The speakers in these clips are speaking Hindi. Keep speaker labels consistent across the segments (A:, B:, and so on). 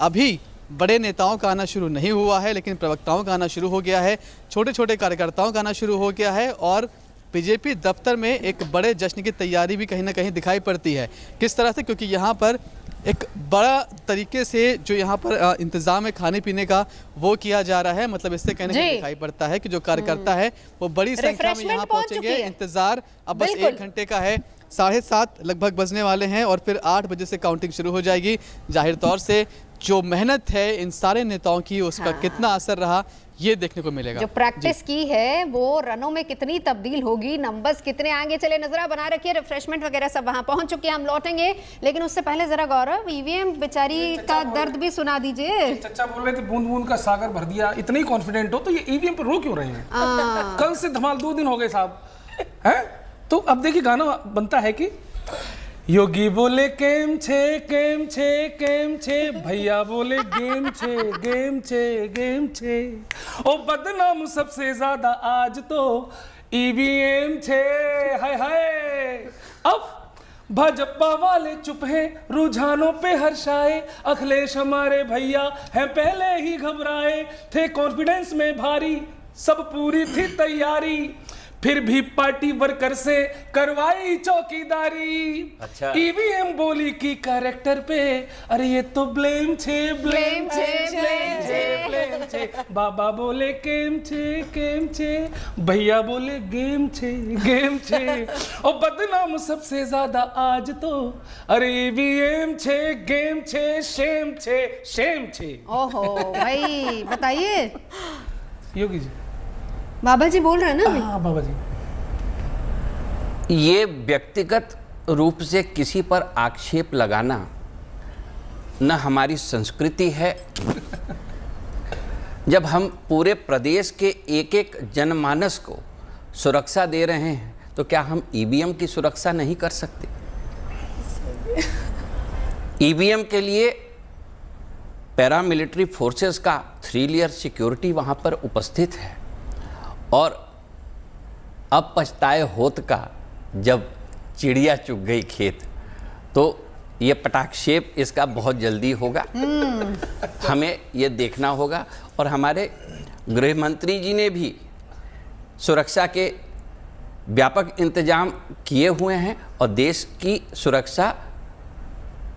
A: अभी बड़े नेताओं का आना शुरू नहीं हुआ है, लेकिन प्रवक्ताओं का आना शुरू हो गया है, छोटे छोटे कार्यकर्ताओं का आना शुरू हो गया है और बीजेपी दफ्तर में एक बड़े जश्न की तैयारी भी कहीं ना कहीं दिखाई पड़ती है। किस तरह से? क्योंकि यहाँ पर एक बड़ा तरीके से जो यहाँ पर इंतज़ाम है खाने पीने का वो किया जा रहा है। मतलब इससे कहने को दिखाई पड़ता है कि जो कार्यकर्ता है वो बड़ी संख्या में यहाँ पहुँचेंगे। इंतज़ार अब बस 1 घंटे का है, 7:30 लगभग बजने वाले हैं और फिर 8 बजे से काउंटिंग शुरू हो जाएगी। जाहिर तौर से जो मेहनत है इन सारे नेताओं की उसका कितना असर रहा ये देखने को मिलेगा।
B: जो प्रैक्टिस की है वो रनों में कितनी तब्दील होगी, नंबर्स कितने आएंगे। चले नजरा बना रखिए, रिफ्रेशमेंट वगैरह सब वहां पहुंच चुके हैं, हम लौटेंगे। लेकिन उससे पहले जरा गौरव ईवीएम बेचारी का दर्द भी सुना दीजिए।
C: चचा बोल रहे थे बूंद बूंद का सागर भर दिया, इतने ही कॉन्फिडेंट हो तो ये ईवीएम पर रो क्यों रहे हैं? कल से धमाल 2 दिन हो गए साहब, हैं? तो अब देखिए गाना बनता है कि योगी बोले केम छे भैया बोले गेम छे ओ बदनाम सबसे ज्यादा आज तो ईवीएम छे। हाय हाय अब भाजपा वाले चुप हैं, रुझानों पे हर्षाए, अखिलेश हमारे भैया हैं पहले ही घबराए थे, कॉन्फिडेंस में भारी सब पूरी थी तैयारी, फिर भी पार्टी वर्कर से करवाई चौकीदारी। अच्छा। ईवीएम बोली की कैरेक्टर पे, अरे ये तो ब्लेम छे बाबा बोले केम छे भैया बोले गेम छे और बदनाम सबसे ज्यादा आज तो अरे ईवीएम छे गेम छे शेम छे।
B: ओहो भाई बताइए।
C: योगी जी,
B: बाबा जी बोल रहे हैं ना?
C: हाँ बाबा जी।
D: ये व्यक्तिगत रूप से किसी पर आक्षेप लगाना न हमारी संस्कृति है। जब हम पूरे प्रदेश के एक एक जनमानस को सुरक्षा दे रहे हैं तो क्या हम ईवीएम की सुरक्षा नहीं कर सकते? ईवीएम के लिए पैरामिलिट्री फोर्सेस का 3 लेयर सिक्योरिटी वहाँ पर उपस्थित है और अब पछताए होत का जब चिड़िया चुग गई खेत, तो ये पटाक्षेप इसका बहुत जल्दी होगा। हमें ये देखना होगा और हमारे गृह मंत्री जी ने भी सुरक्षा के व्यापक इंतजाम किए हुए हैं और देश की सुरक्षा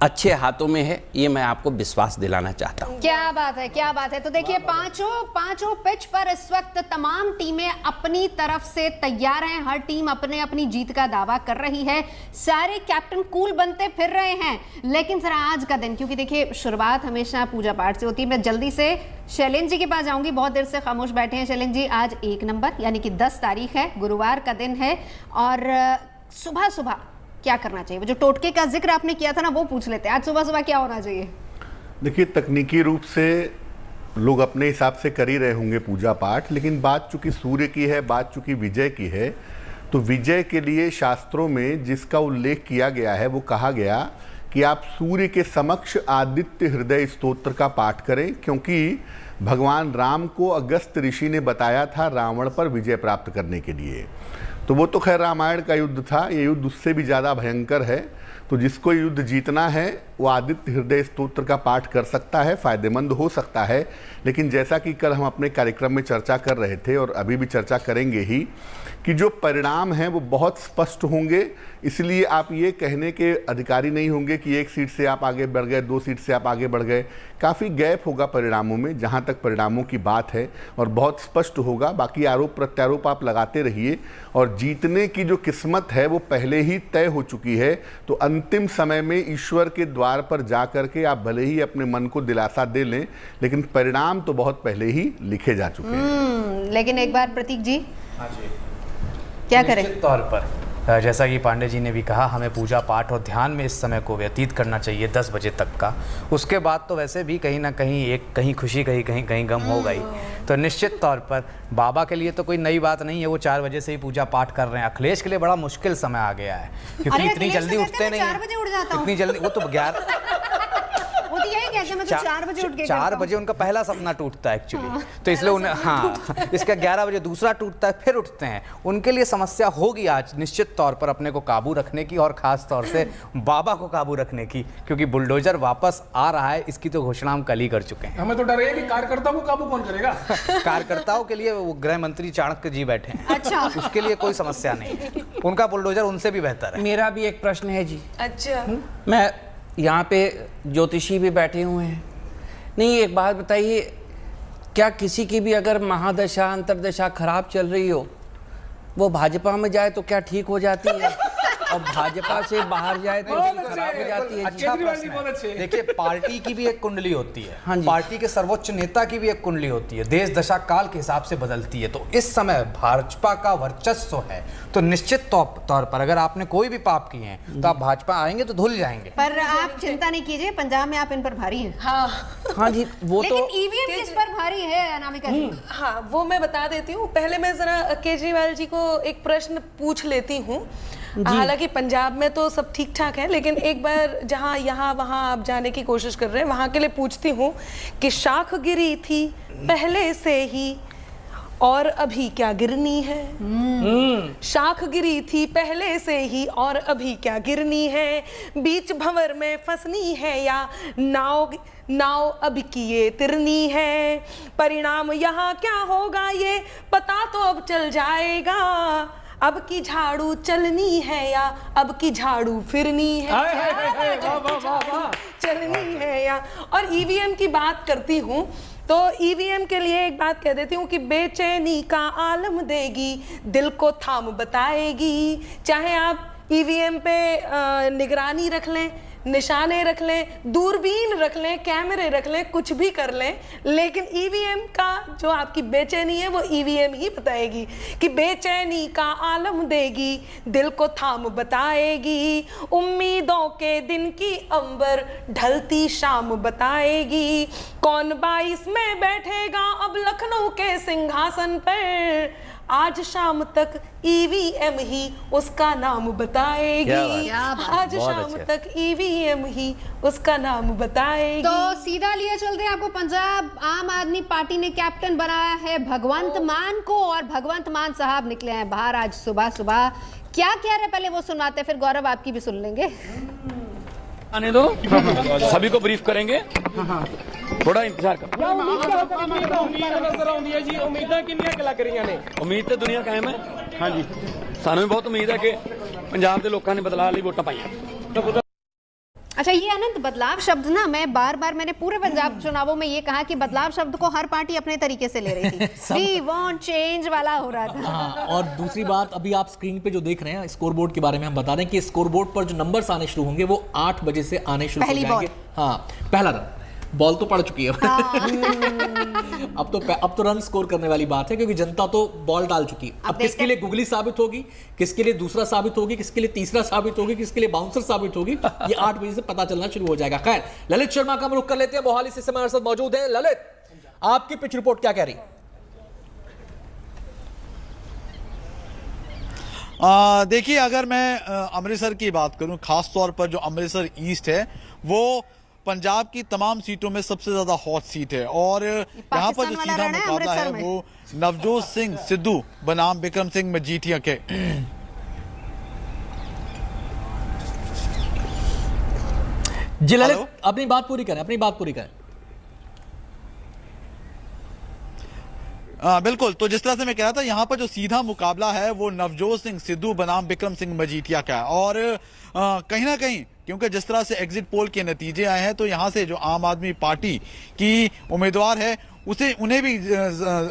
D: अच्छे हाथों में है, ये मैं आपको विश्वास दिलाना चाहता हूँ।
B: क्या बात है, क्या बात है। तो देखिए पांचों पिच पर इस वक्त तमाम टीमें अपनी तरफ से तैयार हैं, हर टीम अपने अपनी जीत का दावा कर रही है, सारे कैप्टन कूल बनते फिर रहे हैं। लेकिन जरा आज का दिन, क्योंकि देखिए शुरुआत हमेशा पूजा पाठ से होती है। मैं जल्दी से शैलेंद्र जी के पास जाऊंगी, बहुत देर से खामोश बैठे हैं। शैलेंद्र जी, आज 1 नंबर यानी कि 10 तारीख है, गुरुवार का दिन है और सुबह सुबह क्या करना चाहिए? वो जो टोटके का जिक्र आपने किया था ना, वो पूछ लेते हैं। आज सुबह सुबह क्या होना चाहिए?
E: देखिए, तकनीकी रूप से लोग अपने हिसाब से कर ही रहे होंगे पूजा पाठ, लेकिन बात चूंकि सूर्य की है, बात चूंकि विजय की है, तो विजय के लिए शास्त्रों में जिसका उल्लेख किया गया है वो कहा गया कि आप सूर्य के समक्ष आदित्य हृदय स्तोत्र का पाठ करें, क्योंकि भगवान राम को अगस्त ऋषि ने बताया था रावण पर विजय प्राप्त करने के लिए। तो वो तो खैर रामायण का युद्ध था, ये युद्ध उससे भी ज़्यादा भयंकर है। तो जिसको युद्ध जीतना है वो आदित्य हृदय स्तोत्र का पाठ कर सकता है, फ़ायदेमंद हो सकता है। लेकिन जैसा कि कल हम अपने कार्यक्रम में चर्चा कर रहे थे और अभी भी चर्चा करेंगे ही, कि जो परिणाम हैं वो बहुत स्पष्ट होंगे। इसलिए आप ये कहने के अधिकारी नहीं होंगे कि 1 सीट से आप आगे बढ़ गए, 2 सीट से आप आगे बढ़ गए। काफ़ी गैप होगा परिणामों में, जहाँ तक परिणामों की बात है, और बहुत स्पष्ट होगा। बाकी आरोप प्रत्यारोप आप लगाते रहिए और जीतने की जो किस्मत है वो पहले ही तय हो चुकी है। तो अंतिम समय में ईश्वर के द्वार पर जा करके आप भले ही अपने मन को दिलासा दे लें, लेकिन परिणाम तो बहुत पहले ही लिखे जा चुके हैं।
B: लेकिन एक बार प्रतीक जी, हाँ जी, क्या करें?
F: निश्चित तौर पर जैसा कि पांडे जी ने भी कहा, हमें पूजा पाठ और ध्यान में इस समय को व्यतीत करना चाहिए 10 बजे तक का। उसके बाद तो वैसे भी कहीं ना कहीं कहीं खुशी कहीं गम हो गई। तो निश्चित तौर पर बाबा के लिए तो कोई नई बात नहीं है, वो 4 बजे से ही पूजा पाठ कर रहे हैं। अखिलेश के लिए बड़ा मुश्किल समय आ गया है, क्योंकि इतनी जल्दी उठते नहीं,
B: 4 बजे उठ जाता हूं।
F: इतनी जल्दी वो तो 11
B: वो तो यही कहते हैं मैं तो 4 बजे उठ के
F: 4 बजे उनका पहला सपना टूटता है एक्चुअली, तो इसलिए उन्हें हाँ इसका 11 बजे दूसरा टूटता है, फिर उठते हैं। उनके लिए समस्या होगी आज निश्चित तौर पर अपने को काबू रखने की, और खास तौर से बाबा को काबू रखने की, क्योंकि बुलडोजर वापस आ रहा है, इसकी तो घोषणा हम कल ही कर चुके हैं।
C: हमें तो डर है कि कार्यकर्ताओं को काबू कौन करेगा।
F: कार्यकर्ताओं के लिए वो गृह मंत्री चाणक्य जी बैठे हैं,
B: अच्छा
F: उसके लिए कोई समस्या नहीं है, उनका बुलडोजर उनसे भी बेहतर है।
D: मेरा भी एक प्रश्न है जी।
G: अच्छा
D: मैं यहाँ पे ज्योतिषी भी बैठे हुए हैं, नहीं एक बात बताइए, क्या किसी की भी अगर महादशा अंतरदशा खराब चल रही हो, वो भाजपा में जाए तो क्या ठीक हो जाती है, और भाजपा से बाहर जाए तो खराब हो जाती है?
F: अच्छा प्रश्न है। देखिए पार्टी की भी एक कुंडली होती है,
D: हाँ जी।
F: पार्टी के सर्वोच्च नेता की भी एक कुंडली होती है, देश दशा काल के हिसाब से बदलती है। तो इस समय भाजपा का वर्चस्व है, तो निश्चित तौर पर अगर आपने कोई भी पाप किए हैं तो आप भाजपा आएंगे तो धुल जाएंगे।
B: पर आप चिंता नहीं कीजिए, पंजाब में आप इन पर भारी हैं।
G: हाँ
D: हाँ जी, वो
B: लेकिन
D: तो
B: ईवीएम किस पर भारी है अनामिका जी?
G: हाँ वो मैं बता देती हूँ। पहले मैं जरा केजरीवाल जी को एक प्रश्न पूछ लेती हूँ। हालांकि पंजाब में तो सब ठीक ठाक है, लेकिन एक बार जहाँ यहाँ वहाँ आप जाने की कोशिश कर रहे हैं, वहाँ के लिए पूछती हूँ कि शाख गिरी थी पहले से ही और अभी क्या गिरनी है? शाख गिरी थी पहले से ही और अभी क्या गिरनी है? बीच भंवर में फंसनी है या नाव अब की ये तिरनी है? परिणाम यहाँ क्या होगा ये पता तो अब चल जाएगा। अब की झाड़ू चलनी है या अब की झाड़ू फिरनी है? चलनी है या। और ईवीएम की बात करती हूँ तो ईवीएम के लिए एक बात कह देती हूँ कि बेचैनी का आलम देगी, दिल को थाम बताएगी। चाहे आप ईवीएम पे निगरानी रख लें, निशाने रख लें, दूरबीन रख लें, कैमरे रख लें, कुछ भी कर लें, लेकिन ईवीएम का जो आपकी बेचैनी है वो ईवीएम ही बताएगी कि बेचैनी का आलम देगी, दिल को थाम बताएगी। उम्मीदों के दिन की अंबर ढलती शाम बताएगी। कौन 22 में बैठेगा अब लखनऊ के सिंहासन पर? आज शाम तक ईवीएम ही उसका नाम बताएगी। आज शाम तक ईवीएम ही उसका नाम बताएगी।
B: तो सीधा लिए चलते हैं आपको पंजाब आम आदमी पार्टी ने कैप्टन बनाया है भगवंत मान को, और भगवंत मान साहब निकले हैं बाहर आज सुबह सुबह। क्या कह रहे पहले वो सुनाते, फिर गौरव आपकी भी सुन लेंगे।
H: आने दो, सभी को ब्रीफ करेंगे, थोड़ा इंतजार करो। उम्मीद तो दुनिया कायम है। हाँ जी, सानू भी बहुत उम्मीद है कि पंजाब के लोगों ने बदलाव लिए वोटां पाईਆਂ।
B: अच्छा, ये अनंत बदलाव शब्द ना मैं बार बार मैंने पूरे पंजाब चुनावों में ये कहा कि बदलाव शब्द को हर पार्टी अपने तरीके से ले रही थी। वी वांट चेंज वाला हो रहा था।
I: हाँ, और दूसरी बात, अभी आप स्क्रीन पे जो देख रहे हैं स्कोर बोर्ड के बारे में हम बता दें कि स्कोर बोर्ड पर जो नंबर्स आने शुरू होंगे वो 8 बजे से आने शुरू हो जाएंगे। हाँ, पहला रन बॉल तो पड़ चुकी है। अब तो रन स्कोर करने वाली बात है, क्योंकि जनता तो बॉल डाल चुकी है। अब किसके लिए गुगली साबित होगी, किसके लिए दूसरा साबित होगी, किसके लिए तीसरा साबित होगी, किसके लिए बाउंसर साबित होगी, ये 8 बजे से पता चलना शुरू हो जाएगा। खैर, ललित शर्मा का हम रुख कर लेते हैं, मोहाली से इस समय हमारे साथ मौजूद है। ललित, आपकी पिच रिपोर्ट क्या कह रही है?
J: देखिए, अगर मैं अमृतसर की बात करूं, खास तौर पर जो अमृतसर ईस्ट है वो पंजाब की तमाम सीटों में सबसे ज्यादा हॉट सीट है, और यहाँ पर जो सीधा मुकाबला है वो नवजोत सिंह सिद्धू बनाम बिक्रम सिंह मजीठिया के।
I: जी ललित, अपनी बात पूरी करें।
J: बिल्कुल, तो जिस तरह से मैं कह रहा था, यहाँ पर जो सीधा मुकाबला है वो नवजोत सिंह सिद्धू बनाम बिक्रम सिंह मजीठिया का है। और कहीं ना कहीं क्योंकि जिस तरह से एग्जिट पोल के नतीजे आए हैं, तो यहाँ से जो आम आदमी पार्टी की उम्मीदवार है उन्हें भी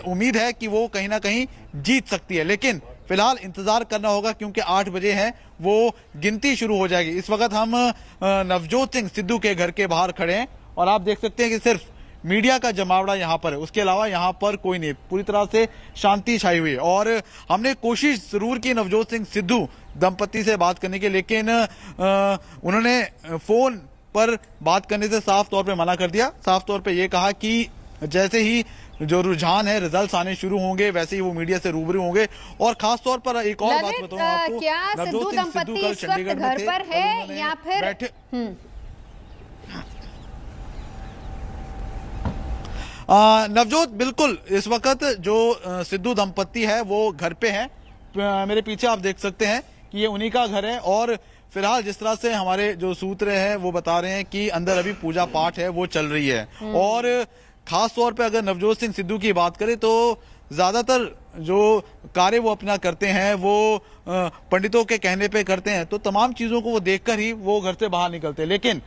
J: उम्मीद है कि वो कहीं ना कहीं जीत सकती है। लेकिन फिलहाल इंतजार करना होगा, क्योंकि 8 बजे है वो गिनती शुरू हो जाएगी। इस वक्त हम नवजोत सिंह सिद्धू के घर के बाहर खड़े हैं और आप देख सकते हैं कि सिर्फ मीडिया का जमावड़ा यहाँ पर है, उसके अलावा यहाँ पर कोई नहीं, पूरी तरह से शांति छाई हुई है। और हमने कोशिश जरूर की नवजोत सिंह सिद्धू दंपति से बात करने की, लेकिन उन्होंने फोन पर बात करने से साफ तौर पे मना कर दिया। साफ तौर पे ये कहा कि जैसे ही जो रुझान है, रिजल्ट्स आने शुरू होंगे, वैसे ही वो मीडिया से रूबरू होंगे। और खास तौर पर एक और बात बताऊं आपको,
B: क्या सिद्धू दंपति इस वक्त घर पर है या फिर
J: नवजोत, बिल्कुल इस वक्त जो सिद्धू दंपत्ति है वो घर पे है। मेरे पीछे आप देख सकते हैं कि ये उन्हीं का घर है और फिलहाल जिस तरह से हमारे जो सूत्र हैं वो बता रहे हैं कि अंदर अभी पूजा पाठ है वो चल रही है। और खास तौर पे अगर नवजोत सिंह सिद्धू की बात करें तो ज्यादातर जो कार्य वो अपना करते हैं वो पंडितों के कहने पे करते हैं, तो तमाम चीजों को वो देखकर ही वो घर से बाहर निकलते हैं। लेकिन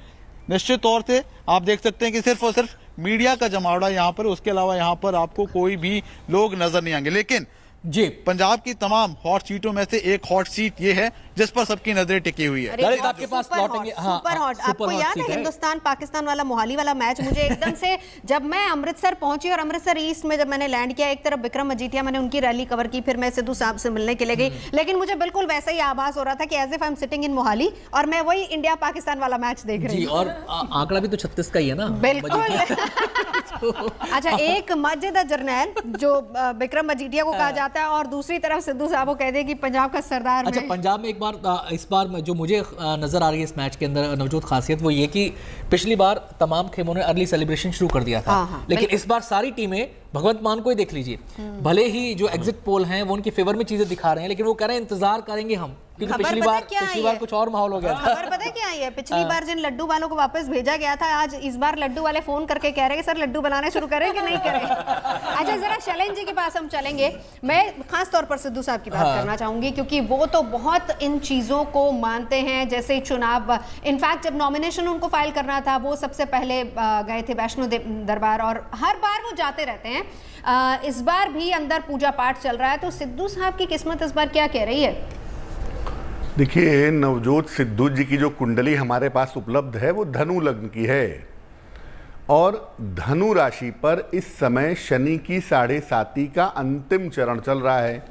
J: निश्चित तौर से आप देख सकते हैं कि सिर्फ और सिर्फ मीडिया का जमावड़ा यहाँ पर, उसके अलावा यहाँ पर आपको कोई भी लोग नजर नहीं आएंगे। लेकिन
I: जी,
J: पंजाब की तमाम हॉट सीटों में से एक हॉट सीट ये है जिस पर सबकी नजरें टिकी हुई है।
I: ललित आपके पास लौटेंगे। हाँ,
B: सुपर हॉट।
I: सुपर
B: आपको
I: हॉट
B: याद
I: सीट
B: है
I: है।
B: हिंदुस्तान पाकिस्तान वाला मोहाली वाला मैच? मुझे एकदम से जब मैं अमृतसर पहुंची और अमृतसर ईस्ट में जब मैंने लैंड किया, एक तरफ विक्रम मजीठिया, मैंने उनकी रैली कवर की, फिर मैं सिद्धू साहब से मिलने के लिए गई, लेकिन मुझे बिल्कुल वैसा ही आभास हो रहा था कि as if I am sitting in Mohali और मैं वही इंडिया पाकिस्तान वाला मैच देख रही
I: जी,
B: हूँ।
I: और आंकड़ा भी तो 36 का ही है ना।
B: बिल्कुल। अच्छा, एक मस्जिद जरनैल जो विक्रम मजीठिया को कहा जाता है और दूसरी तरफ सिद्धू साहब को कह दे कि पंजाब का सरदार।
I: अच्छा, पंजाब में एक बार इस बार जो मुझे नजर आ रही है इस मैच के अंदर नवजोत खासियत वो ये कि पिछली बार तमाम खेमों ने अर्ली सेलिब्रेशन शुरू कर दिया था।
B: हाँ,
I: लेकिन इस बार सारी टीमें, भगवंत मान को ही देख लीजिए, भले ही जो एग्जिट पोल हैं वो उनके फेवर में चीजें दिखा रहे हैं, लेकिन वो कह रहे हैं इंतजार करेंगे हम, क्योंकि पिछली बार कुछ और माहौल हो गया था।
B: खबर पता है क्या आई है? पिछली बार जिन लड्डू वालों को वापस भेजा गया था, आज इस बार लड्डू वाले फोन करके कह रहे हैं सर लड्डू बनाने शुरू करें कि नहीं करें। अच्छा, जरा शैलेंद्र जी के पास हम चलेंगे। मैं खास तौर पर सिद्धू साहब की बात करना चाहूंगी क्योंकि वो तो बहुत इन चीजों को मानते हैं। जैसे चुनाव, इनफैक्ट जब नॉमिनेशन उनको फाइल करना था वो सबसे पहले गए थे वैष्णो दरबार और हर बार वो जाते रहते हैं। इस बार भी अंदर पूजा पाठ चल रहा है, तो सिद्धू साहब की किस्मत इस बार क्या कह रही है?
E: देखिए, नवजोत सिद्धू जी की जो कुंडली हमारे पास उपलब्ध है वो धनु लग्न की है और धनु राशि पर इस समय शनि की 7.5 का अंतिम चरण चल रहा है।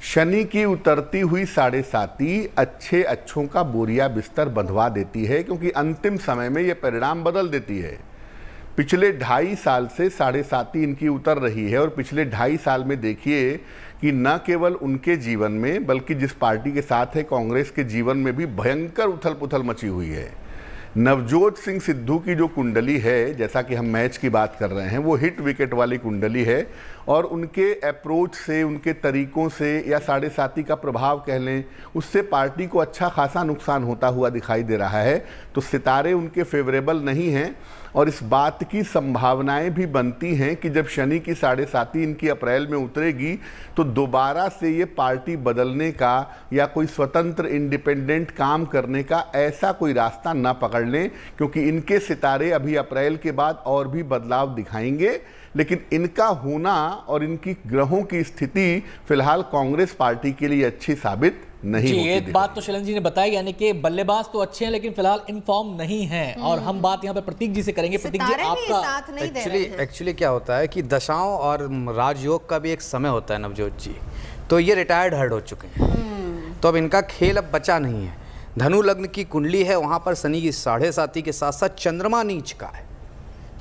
E: शनि की उतरती हुई 7.5 अच्छों का बोरिया बिस्तर बंधवा देती है, क्योंकि अंतिम समय में ये परिणाम बदल देती है। पिछले 2.5 साल से 7.5 इनकी उतर रही है और पिछले 2.5 साल में देखिए कि न केवल उनके जीवन में बल्कि जिस पार्टी के साथ है कांग्रेस के जीवन में भी भयंकर उथल पुथल मची हुई है। नवजोत सिंह सिद्धू की जो कुंडली है, जैसा कि हम मैच की बात कर रहे हैं, वो हिट विकेट वाली कुंडली है और उनके अप्रोच से, उनके तरीकों से या 7.5 का प्रभाव कह लें, उससे पार्टी को अच्छा खासा नुकसान होता हुआ दिखाई दे रहा है। तो सितारे उनके फेवरेबल नहीं हैं और इस बात की संभावनाएं भी बनती हैं कि जब शनि की 7.5 इनकी अप्रैल में उतरेगी तो दोबारा से ये पार्टी बदलने का या कोई स्वतंत्र इंडिपेंडेंट काम करने का ऐसा कोई रास्ता ना पकड़ लें, क्योंकि इनके सितारे अभी अप्रैल के बाद और भी बदलाव दिखाएंगे। लेकिन इनका होना और इनकी ग्रहों की स्थिति फिलहाल कांग्रेस पार्टी के लिए अच्छी साबित नहीं
I: जी,
E: होती।
I: एक बात तो शैलेंद्र जी ने बताई, यानी कि बल्लेबाज तो अच्छे हैं लेकिन फिलहाल इनफॉर्म नहीं हैं। और हम बात यहाँ पे प्रतीक जी से करेंगे। प्रतीक जी, आपका
F: एक्चुअली क्या होता है कि दशाओं और राजयोग का भी एक समय होता है नवजोत जी, तो ये रिटायर्ड हर्ड हो चुके हैं, तो अब इनका खेल अब बचा नहीं है। धनु लग्न की कुंडली है, वहाँ पर शनि की 7.5 के साथ साथ चंद्रमा नीच का है।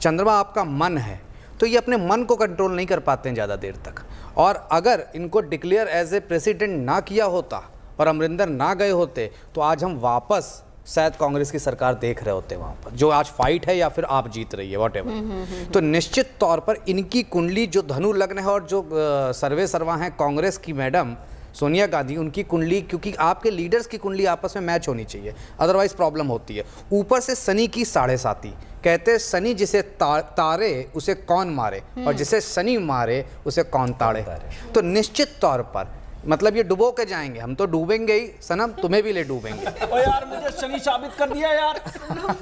F: चंद्रमा आपका मन है, तो ये अपने मन को कंट्रोल नहीं कर पाते हैं ज़्यादा देर तक। और अगर इनको डिक्लेयर एज ए प्रेसिडेंट ना किया होता और अमरिंदर ना गए होते तो आज हम वापस शायद कांग्रेस की सरकार देख रहे होते वहाँ पर, जो आज फाइट है या फिर आप जीत रही है व्हाटएवर। तो निश्चित तौर पर इनकी कुंडली जो धनु लग्न है और जो सर्वे सर्वा हैं कांग्रेस की मैडम सोनिया गांधी, उनकी कुंडली, क्योंकि आपके लीडर्स की कुंडली आपस में मैच होनी चाहिए, अदरवाइज प्रॉब्लम होती है। ऊपर से शनि की 7.5, कहते हैं शनि जिसे तारे उसे कौन मारे और जिसे शनि मारे उसे कौन ताड़े। तो निश्चित तौर पर मतलब ये डुबो के जाएंगे, हम तो डूबेंगे ही सनम, तुम्हें भी ले डूबेंगे।
H: ओ यार, मुझे शनि साबित कर दिया यार,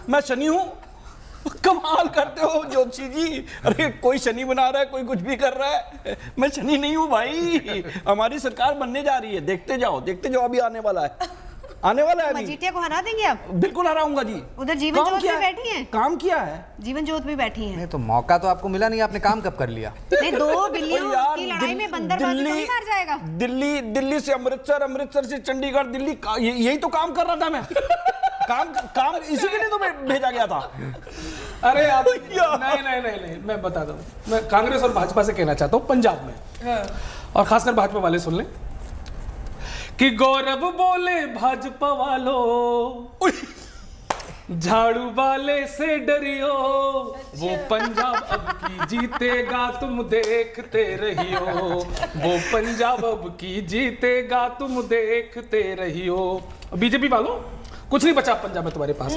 H: मैं शनि हूँ। कमाल करते हो ज्योतिषी जी। अरे कोई शनि बना रहा है, कोई कुछ भी कर रहा है, मैं शनि नहीं हूँ भाई। हमारी सरकार बनने जा रही है, देखते जाओ अभी आने वाला है, आने वाला है।
B: मजीठिया को हरा देंगे आप?
H: बिल्कुल हराऊंगा जी।
B: उधर जीवन ज्योत भी बैठी है,
H: काम किया है,
B: जीवन ज्योत भी बैठी है।
F: नहीं तो मौका तो आपको मिला नहीं, आपने काम कब कर लिया?
B: नहीं, 2 बिलियन की लड़ाई में बंदरबाजी तो नहीं मार जाएगा।
H: दिल्ली से अमृतसर, अमृतसर से चंडीगढ़, दिल्ली, यही तो काम कर रहा था मैं। काम इसी के लिए तो मैं भेजा गया था।
C: अरे आप नहीं, मैं बता दूं, मैं कांग्रेस और भाजपा से कहना चाहता हूं, पंजाब में और खासकर भाजपा वाले सुन लें कि गौरव बोले भाजपा वालों, झाड़ू वाले से डरियो, वो पंजाब अब की जीतेगा तुम देखते रहियो, वो पंजाब अब की जीतेगा तुम देखते रहियो। बीजेपी वालों कुछ नहीं बचा पंजाब में तुम्हारे पास।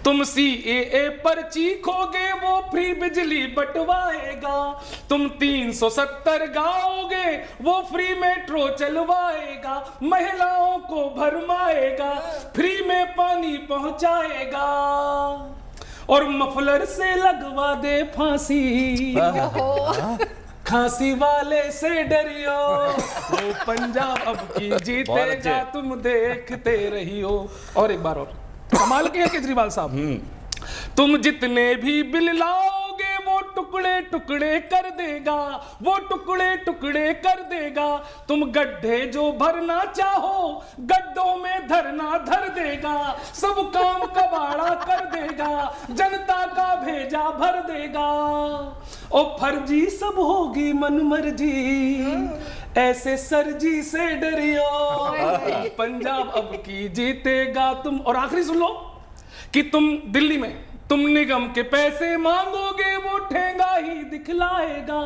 C: तुम CAA पर चीखोगे वो फ्री बिजली बंटवाएगा, तुम 370 गाओगे वो फ्री मेट्रो चलवाएगा, महिलाओं को भरमाएगा, फ्री में पानी पहुंचाएगा, और मफलर से लगवा दे फांसी, खांसी वाले से डरियो, वो पंजाब अब की जीतेगा तुम देखते रहियो। और एक बार और कमाल के हैं केजरीवाल साहब, तुम जितने भी बिल लाओगे वो टुकड़े टुकड़े कर देगा, वो टुकड़े टुकड़े कर देगा, तुम गड्ढे जो भरना चाहो गड्ढों में धरना धर देगा, सब काम कबाड़ा कर देगा, जनता का भेजा भर देगा, ओ फर्जी सब होगी मन मर्जी, ऐसे सरजी से डरियो, पंजाब अब की जीतेगा तुम। और आखिरी सुन लो कि तुम दिल्ली में तुम निगम के पैसे मांगोगे वो ठेंगा ही दिखलाएगा,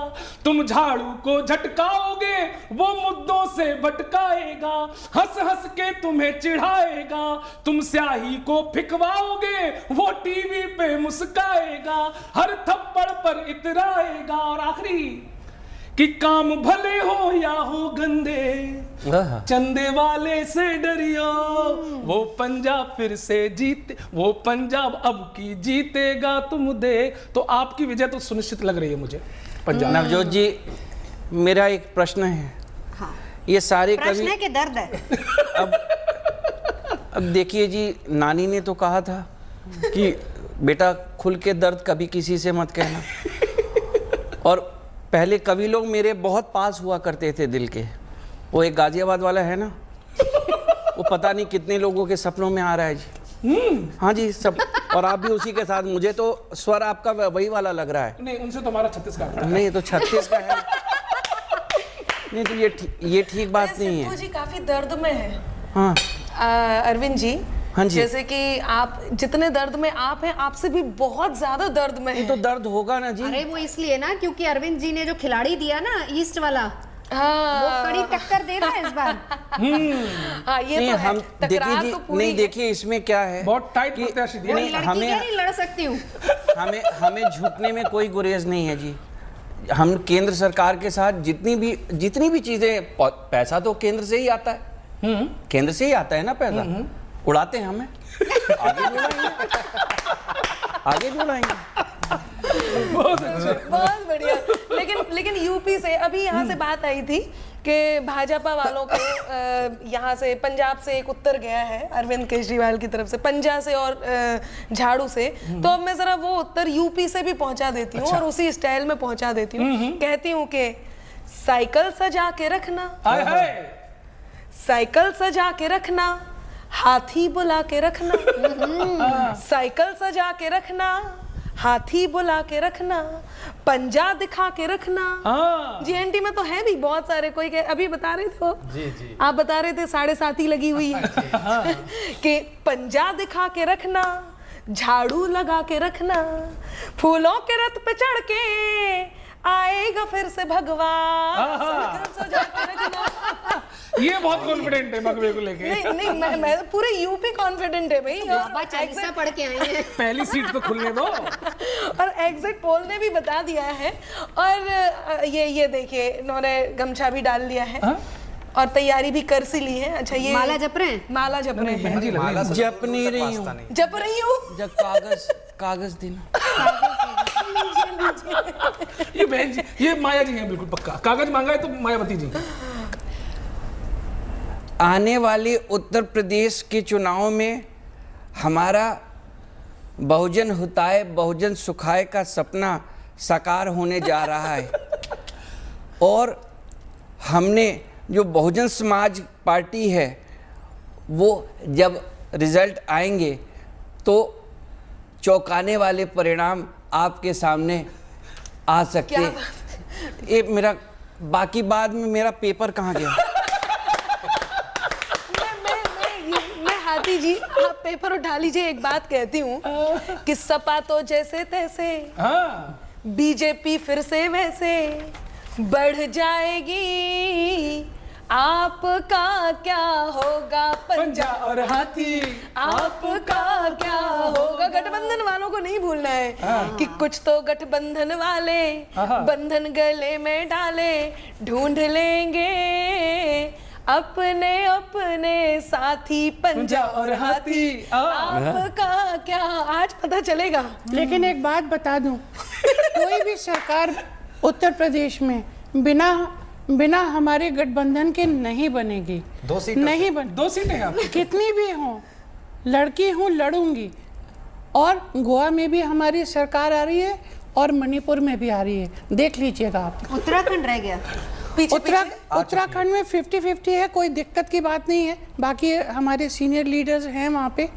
C: तुम झाड़ू को झटकाओगे वो मुद्दों से भटकाएगा, हंस हंस के तुम्हें चिढ़ाएगा, तुम स्याही को फिकवाओगे वो टीवी पे मुस्काएगा, हर थप्पड़ पर इतराएगा। और आखिरी कि काम भले हो या हो गंदे, चंदे वाले से डरियो, वो पंजाब फिर से जीते, वो पंजाब अब की जीतेगा तुम दे। तो आपकी विजय तो सुनिश्चित लग रही है मुझे पंजाब।
H: नवजोत जी, मेरा एक प्रश्न है।
B: हाँ।
H: ये सारे
B: प्रश्न
H: कवि
B: है कि दर्द है?
H: अब देखिए जी, नानी ने तो कहा था कि बेटा खुल के दर्द कभी किसी से मत कहना, और पहले कवि लोग मेरे बहुत पास हुआ करते थे दिल के। वो एक गाजियाबाद वाला है ना, वो पता नहीं कितने लोगों के सपनों में आ रहा है जी। हाँ जी, सब, और आप भी उसी के साथ। मुझे तो स्वर आपका वही वाला लग रहा है।
C: नहीं, उनसे तो हमारा 36 का
H: नहीं, तो 36 का है। नहीं तो ये ठीक बात नहीं है।
G: सिद्धू जी काफी दर्द में है।
H: हाँ
G: अरविंद जी,
H: हाँ जी,
G: जैसे कि आप जितने दर्द में आप हैं, आपसे भी बहुत ज्यादा दर्द में
H: ये
G: है।
H: तो दर्द होगा ना जी।
B: अरे वो इसलिए ना क्योंकि अरविंद जी ने जो खिलाड़ी दिया ना ईस्ट वाला, वो कड़ी टक्कर दे रहा है इस बार।
G: हाँ, ये
H: नहीं,
G: तो है।
H: हम
G: टकरार
H: देखिए जी,
G: तो पूरी
H: नहीं
G: है।
H: देखिए इसमें क्या है,
C: बहुत टाइट प्रत्याशी दिया।
H: नहीं,
B: लड़की
H: हमें
B: क्या नहीं लड़ सकती हूँ।
H: हमें झुकने में कोई गुरेज नहीं है जी। हम केंद्र सरकार के साथ जितनी भी चीजें, पैसा तो केंद्र से ही आता है, केंद्र से ही आता है ना पैसा, उड़ाते हैं हमें, आगे भी उड़ाएंगे, आगे भी उड़ाएंगे।
G: बहुत बढ़िया। लेकिन यूपी से अभी यहाँ से बात आई थी कि भाजपा वालों को यहाँ से पंजाब से एक उत्तर गया है अरविंद केजरीवाल की तरफ से, पंजा से और झाड़ू से। तो अब मैं जरा वो उत्तर यूपी से भी पहुंचा देती हूँ, और उसी स्टाइल में पहुंचा देती हूँ। कहती हूँ कि साइकिल सजा के रखना, साइकिल सजा के रखना, हाथी बुला के रखना, साइकिल सजा के रखना, हाथी बुला के रखना, पंजा दिखा के रखना। जीएनटी में तो है भी बहुत सारे। कोई अभी बता रहे थे जी, आप बता रहे थे 7.5 लगी हुई है कि पंजा दिखा के रखना, झाड़ू लगा के रखना, फूलों के रथ पे चढ़ के आएगा फिर से भगवान, सजा के रखना।
C: ये बहुत कॉन्फिडेंट है भगवे को लेके।
G: नहीं, मैं पूरे यूपी कॉन्फिडेंट है भाई।
B: बाबा 40 पढ़ के आए हैं।
C: पहली सीट तो खुलने दो।
G: और एग्जिट पोल ने भी बता दिया है। और ये देखिए, इन्होंने गमछा भी डाल लिया है और तैयारी भी कर सी ली है। अच्छा, ये
B: माला जप रहे हैं?
G: माला जप रहे हैं।
H: जप नहीं रही हूँ,
G: जप रही हूँ।
H: जब कागज देना।
C: ये बहन जी, ये माया जी हैं बिल्कुल पक्का। कागज मांगा है तो मायावती जी।
H: आने वाले उत्तर प्रदेश के चुनाव में हमारा बहुजन हिताय बहुजन सुखाय का सपना साकार होने जा रहा है, और हमने जो बहुजन समाज पार्टी है वो जब रिजल्ट आएंगे तो चौंकाने वाले परिणाम आपके सामने आ सकते। ये मेरा बाकी बाद में मेरा पेपर कहाँ गया?
G: मैं हाथी जी, आप पे कलाई पर उठा लीजिए। एक बात कहती हूँ कि सपा तो जैसे तैसे,
C: हाँ
G: बीजेपी फिर से वैसे बढ़ जाएगी। आपका क्या होगा
C: पंजा और हाथी,
G: आपका क्या होगा। गठबंधन वालों को नहीं भूलना है कि कुछ तो गठबंधन वाले बंधन गले में डाले, ढूंढ लेंगे अपने अपने साथी पंजा और हाथी। आपका क्या आज पता चलेगा।
K: लेकिन एक बात बता दूं, कोई भी सरकार उत्तर प्रदेश में बिना हमारे गठबंधन के नहीं बनेगी।
F: 2 सीट
K: नहीं
C: दो सीटें हैं आपकी।
K: कितनी भी हों, लड़की हूँ, लड़ूंगी। और गोवा में भी हमारी सरकार आ रही है और मणिपुर में भी आ रही है, देख लीजिएगा आप।
B: उत्तराखंड रह गया
K: उत्तराखंड में 50-50 है, कोई दिक्कत की बात नहीं है। बाकी हमारे सीनियर लीडर्स हैं वहाँ पे,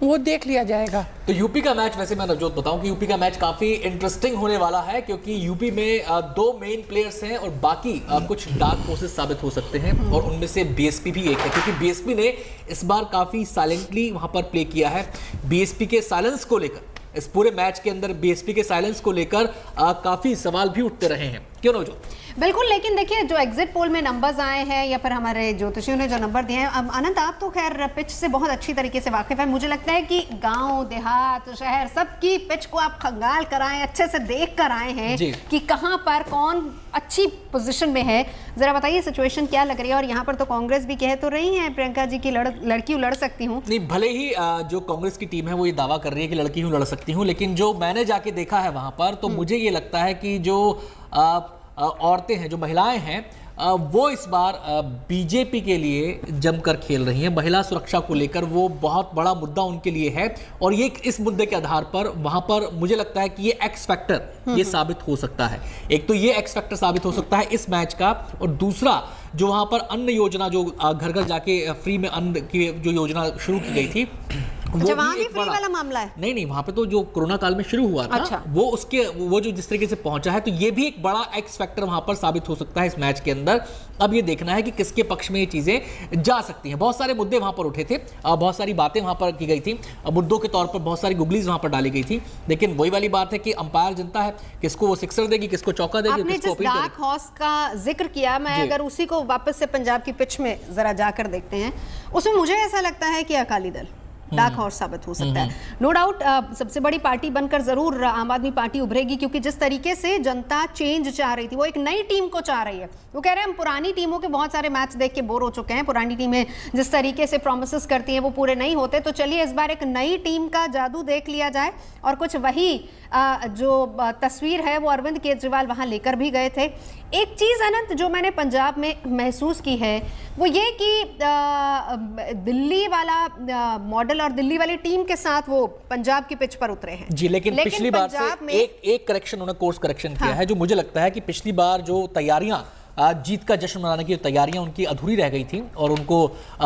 K: वो देख लिया जाएगा।
I: तो यूपी का मैच, वैसे मैं नवजोत बताऊं कि यूपी का मैच काफी इंटरेस्टिंग होने वाला है, क्योंकि यूपी में 2 मेन प्लेयर्स हैं और बाकी कुछ डार्क फोर्सेस साबित हो सकते हैं, और उनमें से बीएसपी भी एक है, क्योंकि बीएसपी ने इस बार काफी साइलेंटली वहां पर प्ले किया है। बीएसपी के साइलेंस को लेकर, इस पूरे मैच के अंदर बीएसपी के साइलेंस को लेकर काफी सवाल भी उठते रहे हैं, क्यों नवजोत?
B: बिल्कुल। लेकिन देखिए, जो एग्जिट पोल में नंबर्स आए हैं या फिर हमारे ज्योतिषियों ने जो नंबर दिए हैं, अब अनंत आप तो खैर पिच से बहुत अच्छी तरीके से वाकिफ है। मुझे लगता है कि गांव देहात शहर सबकी पिच को आप खंगाल कर आए, अच्छे से देख कर आए हैं कि कहां पर कौन अच्छी पोजीशन में है। जरा बताइए सिचुएशन क्या लग रही है। और यहाँ पर तो कांग्रेस भी कह तो रही है प्रियंका जी की लड़की लड़ सकती हूँ।
I: नहीं, भले ही जो कांग्रेस की टीम है वो ये दावा कर रही है कि लड़की हूँ, लड़ सकती हूँ, लेकिन जो मैंने जाके देखा है वहां पर, तो मुझे ये लगता है कि जो औरतें हैं, जो महिलाएं हैं, वो इस बार बीजेपी के लिए जमकर खेल रही हैं। महिला सुरक्षा को लेकर वो बहुत बड़ा मुद्दा उनके लिए है, और ये इस मुद्दे के आधार पर वहां पर मुझे लगता है कि ये एक्स फैक्टर ये साबित हो सकता है। एक तो ये एक्स फैक्टर साबित हो सकता है इस मैच का, और दूसरा जो वहां पर अन्न योजना, जो घर घर जाके फ्री में अन्न की जो योजना शुरू की गई थी, वो भी एक बड़ा
B: वाला मामला है।
I: नहीं, वहां पे तो जो कोरोना काल में शुरू हुआ था,
B: अच्छा।
I: वो जो जिस तरीके से पहुंचा है, तो ये भी एक बड़ा एक्स फैक्टर वहां पर साबित हो सकता है इस मैच के अंदर। अब ये देखना है कि किसके पक्ष में ये चीजें जा सकती हैं। बहुत सारे मुद्दे वहां पर उठे थे, बहुत सारी बातें वहां पर की गई थी, मुद्दों के तौर पर बहुत सारी गुगलीज वहां पर डाली गई थी, लेकिन वही वाली बात है कि अंपायर जनता है, किसको वो सिक्सर देगी, किसको चौका देगी,
B: आपने
I: किसको
B: जिस डार्क हॉर्स का जिक्र किया, मैं अगर उसी को वापस से पंजाब की पिच में जरा जाकर देखते हैं, उसमें मुझे ऐसा लगता है कि अकाली दल डार्क हॉर्स साबित हो सकता है। नो डाउट सबसे बड़ी पार्टी बनकर जरूर आम आदमी पार्टी उभरेगी, क्योंकि जिस तरीके से जनता चेंज चाह रही थी, वो एक नई टीम को चाह रही है। वो कह रहे हैं हम पुरानी टीमों के बहुत सारे मैच देख के बोर हो चुके हैं, पुरानी टीमें जिस तरीके से प्रोमिसेस करती हैं वो पूरे नहीं होते, तो चलिए इस बार एक नई टीम का जादू देख लिया जाए। और कुछ वही जो तस्वीर है वो अरविंद केजरीवाल वहां लेकर भी गए थे। एक चीज़ अनंत जो मैंने पंजाब में महसूस की है वो ये कि दिल्ली वाला मॉडल और दिल्ली वाली टीम के साथ वो पंजाब की पिच पर उतरे हैं
I: जी, लेकिन पिछली बार से एक करेक्शन उन्होंने कोर्स करेक्शन किया है, जो मुझे लगता है कि पिछली बार जो तैयारियां जीत का जश्न मनाने की तैयारियां उनकी अधूरी रह गई थी और उनको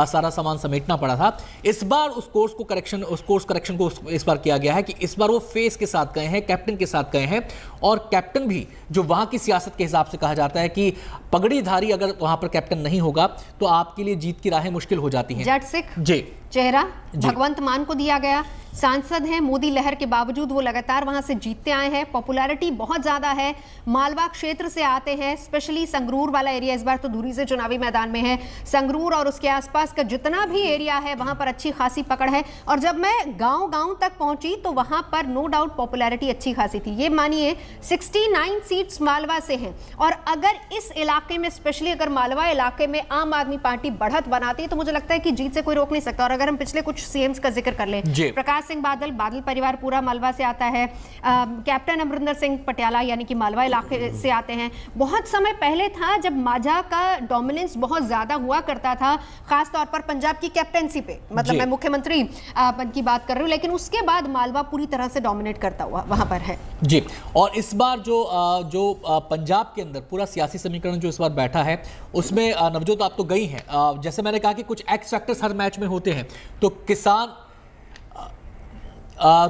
I: सारा सामान समेटना पड़ा था। इस बार उस कोर्स करेक्शन को इस बार किया गया है कि इस बार वो फेस के साथ गए हैं, कैप्टन के साथ गए हैं, और कैप्टन भी जो वहां की सियासत के हिसाब से कहा जाता है कि पगड़ीधारी अगर वहां पर कैप्टन नहीं होगा तो आपके लिए जीत की राहें मुश्किल हो जाती हैं।
B: जट सिख
I: जी
B: चेहरा भगवंत मान को दिया गया, सांसद हैं, मोदी लहर के बावजूद वो लगातार वहां से जीतते आए हैं, पॉपुलैरिटी बहुत ज्यादा है, मालवा क्षेत्र से आते हैं, स्पेशली संगरूर वाला एरिया इस बार तो दूरी से चुनावी मैदान में है। संगरूर और उसके आसपास का जितना भी एरिया है वहां पर अच्छी खासी पकड़ है, और जब मैं गांव तक पहुंची तो वहां पर नो डाउट पॉपुलैरिटी अच्छी खासी थी। ये मानिए 69 सीट्स मालवा से हैं, और अगर इस इलाके में स्पेशली अगर मालवा इलाके में आम आदमी पार्टी बढ़त बनाती है तो मुझे लगता है कि जीत से कोई रोक नहीं सकता। और अगर हम पिछले कुछ सीएम्स का जिक्र कर लें, प्रकाश सिंह बादल परिवार पूरा मालवा से आता है, कैप्टन अमरिंदर सिंह पटियाला यानी कि मालवा इलाके से आते हैं। बहुत समय पहले था जब माझा का डोमिनेंस बहुत ज्यादा हुआ करता था, खास तौर पर पंजाब की कैप्टेंसी पे, मतलब मैं मुख्यमंत्री की बात कर रही हूँ, लेकिन उसके बाद मालवा पूरी तरह से डोमिनेट करता हुआ वहां पर है
I: जी। और इस बार जो पंजाब के अंदर पूरा सियासी समीकरण जो इस बार बैठा है उसमें नवजोत आप तो गई हैं, जैसे मैंने कहा कि कुछ एक्स फैक्टर्स हर मैच में होते हैं, तो किसान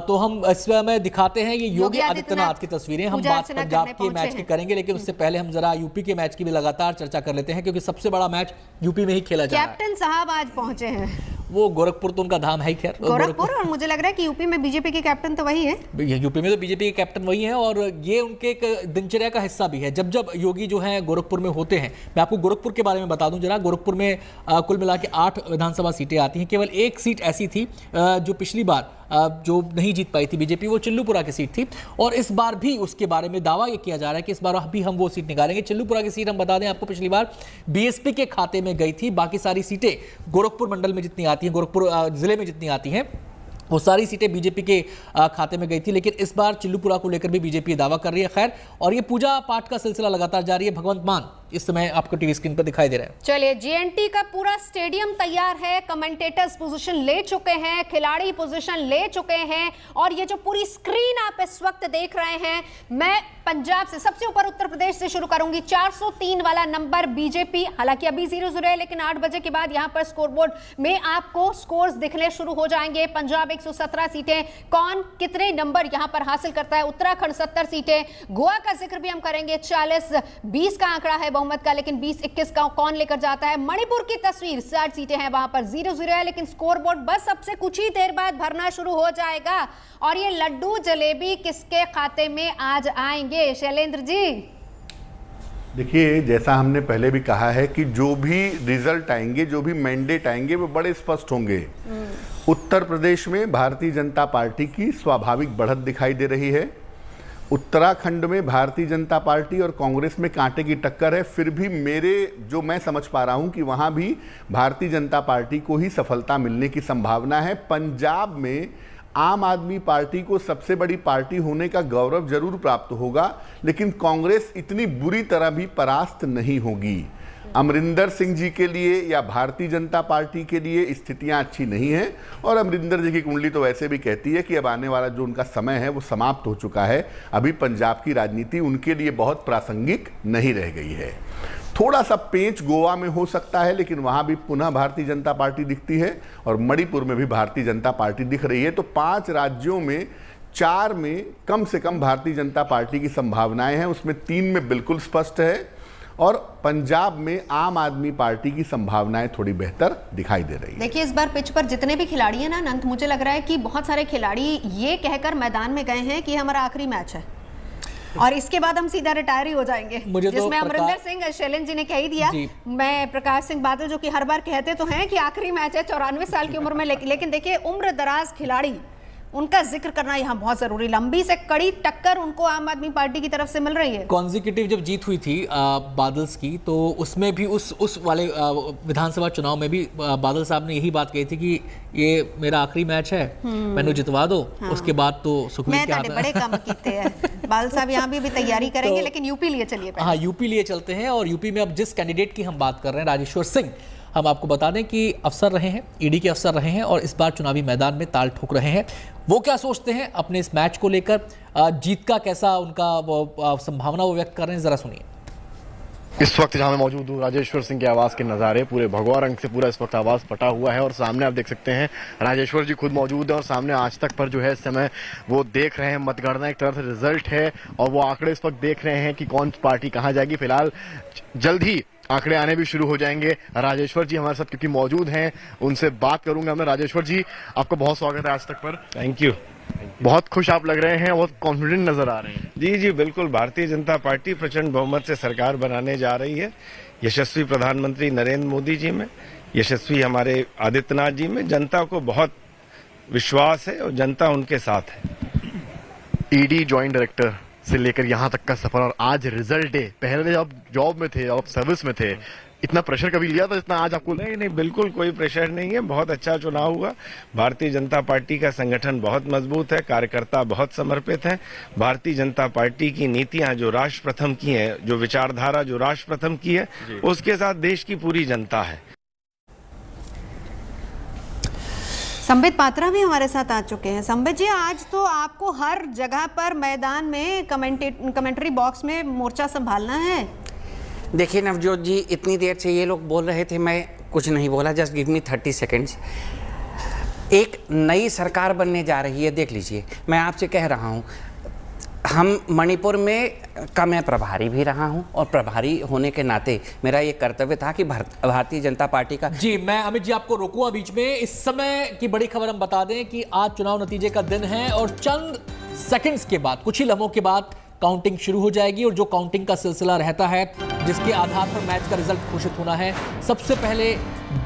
I: तो हम इसमें दिखाते हैं ये योगी आदित्यनाथ की तस्वीरें। हम बात पंजाब के मैच की करेंगे, लेकिन उससे पहले हम जरा यूपी के मैच की भी लगातार चर्चा कर लेते हैं, क्योंकि सबसे बड़ा मैच यूपी में ही खेला जा रहा है।
B: कैप्टन साहब आज पहुंचे हैं।
I: वो गोरखपुर तो उनका धाम है ही। खैर
B: गोरखपुर, और मुझे लग रहा है कि यूपी में बीजेपी के कैप्टन तो वही है।
I: यूपी में तो बीजेपी के कैप्टन वही हैं और ये उनके एक दिनचर्या का हिस्सा भी है। जब जब योगी जो है गोरखपुर में होते हैं, मैं आपको गोरखपुर के बारे में बता दूं जरा, गोरखपुर में कुल मिला के 8 विधानसभा सीटें आती हैं। केवल एक सीट ऐसी थी जो पिछली बार जो नहीं जीत पाई थी बीजेपी, वो चिल्लूपुरा की सीट थी और इस बार भी उसके बारे में दावा ये किया जा रहा है कि इस बार भी हम वो सीट निकालेंगे। चिल्लूपुरा की सीट हम बता दें आपको पिछली बार बीएसपी के खाते में गई थी। बाकी सारी सीटें गोरखपुर मंडल में जितनी आती हैं, गोरखपुर जिले में जितनी आती हैं, वो सारी सीटें बीजेपी के खाते में गई थी। लेकिन इस बार चिल्लूपुरा को लेकर भी बीजेपी दावा कर रही है। खैर, और ये पूजा पाठ का सिलसिला लगातार जारी है। भगवंत मान इस समय आपको टीवी स्क्रीन पर दिखाई दे रहा है।
B: चलिए, जीएनटी का पूरा स्टेडियम तैयार है, कमेंटेटर्स पोजीशन ले चुके हैं, खिलाड़ी पोजीशन ले चुके हैं और ये जो पूरी स्क्रीन आप इस वक्त देख रहे हैं, मैं पंजाब से सबसे ऊपर उत्तर प्रदेश से शुरू करूंगी। 403 वाला नंबर बीजेपी, हालांकि अभी 0-0 है, लेकिन 8 बजे के बाद यहां पर स्कोरबोर्ड में आपको स्कोर्स दिखने शुरू हो जाएंगे। पंजाब 117 सीटें, कौन कितने नंबर यहां पर हासिल करता है। उत्तराखंड 70 सीटें, गोवा का जिक्र भी हम करेंगे, 40-20 का आंकड़ा है बहुमत का, लेकिन 20-21 का कौन लेकर जाता है। मणिपुर की तस्वीर, 60 सीटें हैं, वहां पर 0-0 है, लेकिन स्कोरबोर्ड बस अब से कुछ ही देर बाद भरना शुरू हो जाएगा। और ये लड्डू जलेबी किसके खाते में आज आएंगे, शैलेंद्र जी?
E: देखिए, जैसा हमने पहले भी कहा है कि जो भी रिजल्ट आएंगे, जो भी मैंडेट आएंगे, वो बड़े स्पष्ट होंगे। उत्तर प्रदेश में भारतीय जनता पार्टी की स्वाभाविक बढ़त दिखाई दे रही है। उत्तराखंड में भारतीय जनता पार्टी और कांग्रेस में कांटे की टक्कर है। फिर भी जो मैं समझ पा रहा हूं कि वहां भी भारतीय जनता पार्टी को ही सफलता मिलने की संभावना है। पंजाब में आम आदमी पार्टी को सबसे बड़ी पार्टी होने का गौरव जरूर प्राप्त होगा, लेकिन कांग्रेस इतनी बुरी तरह भी परास्त नहीं होगी। अमरिंदर सिंह जी के लिए या भारतीय जनता पार्टी के लिए स्थितियां अच्छी नहीं हैं और अमरिंदर जी की कुंडली तो वैसे भी कहती है कि अब आने वाला जो उनका समय है वो समाप्त हो चुका है। अभी पंजाब की राजनीति उनके लिए बहुत प्रासंगिक नहीं रह गई है। थोड़ा सा पेंच गोवा में हो सकता है, लेकिन वहां भी पुनः भारतीय जनता पार्टी दिखती है और मणिपुर में भी भारतीय जनता पार्टी दिख रही है। तो 5 राज्यों में 4 में कम से कम भारतीय जनता पार्टी की संभावनाएं हैं, उसमें 3 में बिल्कुल स्पष्ट है और पंजाब में आम आदमी पार्टी की संभावनाएं थोड़ी बेहतर दिखाई दे रही है।
B: देखिए, इस बार पिच पर जितने भी खिलाड़ी हैं ना अनंत, मुझे लग रहा है कि बहुत सारे खिलाड़ी ये कहकर मैदान में गए हैं कि हमारा आखिरी मैच है और इसके बाद हम सीधा रिटायर ही हो जाएंगे। जिसमें अमरिंदर सिंह, शैलेंद्र जी ने कह ही दिया। मैं प्रकाश सिंह बादल, जो कि हर बार कहते तो हैं कि आखिरी मैच है 94 साल की उम्र में, लेकिन देखिए उम्र दराज खिलाड़ी, उनका जिक्र करना यहाँ बहुत जरूरी। लंबी से कड़ी टक्कर उनको आम आदमी पार्टी की तरफ से मिल रही है।
I: कॉन्जिक्यूटिव जब जीत हुई थी बादल्स की, तो उसमें भी उस वाले विधानसभा चुनाव में भी बादल साहब ने यही बात कही थी कि ये मेरा आखिरी मैच है, मैंने जितवा दो। उसके बाद तो सुखबीर के हाथ में बड़े कम कीते हैं। बादल साहब यहाँ भी तैयारी करेंगे, लेकिन यूपी लिए चलिए। हाँ, यूपी लिए चलते हैं और यूपी में अब जिस कैंडिडेट की हम बात कर रहे हैं, राजेश्वर सिंह, हम आपको बता दें कि अफसर रहे हैं, ईडी के अफसर रहे हैं और इस बार चुनावी मैदान में ताल ठोक रहे हैं। वो क्या सोचते हैं अपने इस मैच को लेकर, जीत का कैसा उनका वो संभावना वो व्यक्त कर रहे हैं, जरा सुनिए।
L: इस वक्त जहां मैं मौजूद हूँ, राजेश्वर सिंह के आवास के नज़ारे, पूरे भगवा रंग से पूरा इस वक्त आवास पटा हुआ है और सामने आप देख सकते हैं राजेश्वर जी खुद मौजूद है और सामने आज तक पर जो है इस समय वो देख रहे हैं मतगणना, एक तरह से रिजल्ट है और वो आंकड़े इस वक्त देख रहे हैं कि कौन पार्टी कहाँ जाएगी। फिलहाल जल्द ही आंकड़े आने भी शुरू हो जाएंगे। राजेश्वर जी हमारे साथ क्योंकि मौजूद हैं, उनसे बात करूंगा मैं। राजेश्वर जी, आपका बहुत स्वागत है आज तक पर।
M: Thank you.
L: बहुत खुश आप लग रहे हैं, बहुत कॉन्फिडेंट नजर आ रहे हैं।
M: जी जी बिल्कुल, भारतीय जनता पार्टी प्रचंड बहुमत से सरकार बनाने जा रही है। यशस्वी प्रधानमंत्री नरेंद्र मोदी जी में, यशस्वी हमारे आदित्यनाथ जी में जनता को बहुत विश्वास है और जनता उनके साथ है।
L: ईडी ज्वाइंट डायरेक्टर से लेकर यहाँ तक का सफर और आज रिजल्ट डे, पहले जब जॉब में थे, आप सर्विस में थे, इतना प्रेशर कभी लिया था जितना आज आपको?
M: नहीं, बिल्कुल कोई प्रेशर नहीं है। बहुत अच्छा चुनाव हुआ। भारतीय जनता पार्टी का संगठन बहुत मजबूत है, कार्यकर्ता बहुत समर्पित हैं। भारतीय जनता पार्टी की नीतियां जो राष्ट्र प्रथम की हैं, जो विचारधारा जो राष्ट्र प्रथम की है, उसके साथ देश की पूरी जनता है।
B: संबित पात्रा भी हमारे साथ आ चुके हैं। संबित जी, आज तो आपको हर जगह पर मैदान में कमेंट्री बॉक्स में मोर्चा संभालना है।
N: देखिए नवजोत जी, इतनी देर से ये लोग बोल रहे थे, मैं कुछ नहीं बोला। Just give me 30 seconds. एक नई सरकार बनने जा रही है, देख लीजिए। मैं आपसे कह रहा हूँ, हम मणिपुर में का मैं प्रभारी भी रहा हूं और प्रभारी होने के नाते मेरा ये कर्तव्य था कि भारतीय जनता पार्टी का।
I: जी, मैं अमित जी आपको रोकूंगा बीच में। इस समय की बड़ी खबर हम बता दें कि आज चुनाव नतीजे का दिन है और चंद सेकंड्स के बाद, कुछ ही लम्हों के बाद काउंटिंग शुरू हो जाएगी और जो काउंटिंग का सिलसिला रहता है जिसके आधार पर मैच का रिजल्ट घोषित होना है। सबसे पहले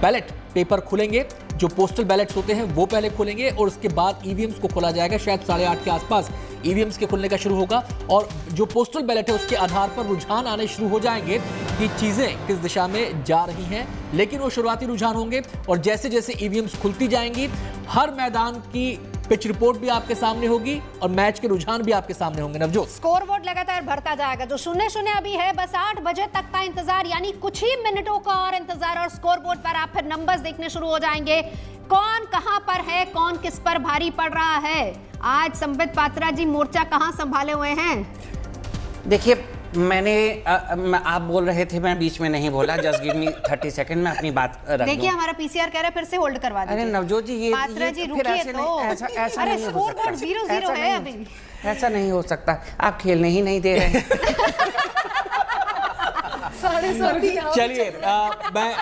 I: बैलेट पेपर खुलेंगे, जो पोस्टल बैलेट्स होते हैं वो पहले खुलेंगे और उसके बाद ईवीएम्स को खोला जाएगा। शायद 8:30 के आसपास ईवीएम्स के खुलने का शुरू होगा और जो पोस्टल बैलेट है उसके आधार पर रुझान आने शुरू हो जाएंगे कि चीजें किस दिशा में जा रही हैं। लेकिन वो शुरुआती रुझान होंगे और जैसे जैसे ईवीएम्स खुलती जाएंगी हर मैदान की पिच रिपोर्ट भी आपके सामने होगी और मैच के रुझान भी आपके सामने होंगे। नवजोत,
B: स्कोर बोर्ड लगातार बढ़ता जाएगा। जो 0-0 अभी है, बस 8 बजे तक का इंतजार, यानी कुछ ही मिनटों का और इंतजार और स्कोर बोर्ड पर आप फिर नंबर्स देखने शुरू हो जाएंगे। कौन कहां पर है, कौन किस पर भारी पड़ रहा है। आज संबित पात्रा जी मोर्चा कहां संभाले हुए हैं?
N: देखिए, आप बोल रहे थे, मैं बीच में नहीं बोला। जस्ट गिव मी 30 सेकंड में अपनी बात रख दूं।
B: देखिए, हमारा पीसीआर कह रहा है फिर से होल्ड करवा दीजिए।
N: अरे नवजोत जी, ये
B: पात्रा जी
N: फिर
B: रुकिए
N: ऐसे
B: तो।
N: नहीं, ऐसा
B: अरे
N: नहीं हो
B: स्कोर
N: सकता।
B: बोर्ड 0-0 है अभी।
N: ऐसा नहीं हो सकता, आप खेलने ही नहीं दे रहे।
I: चलिए, मैं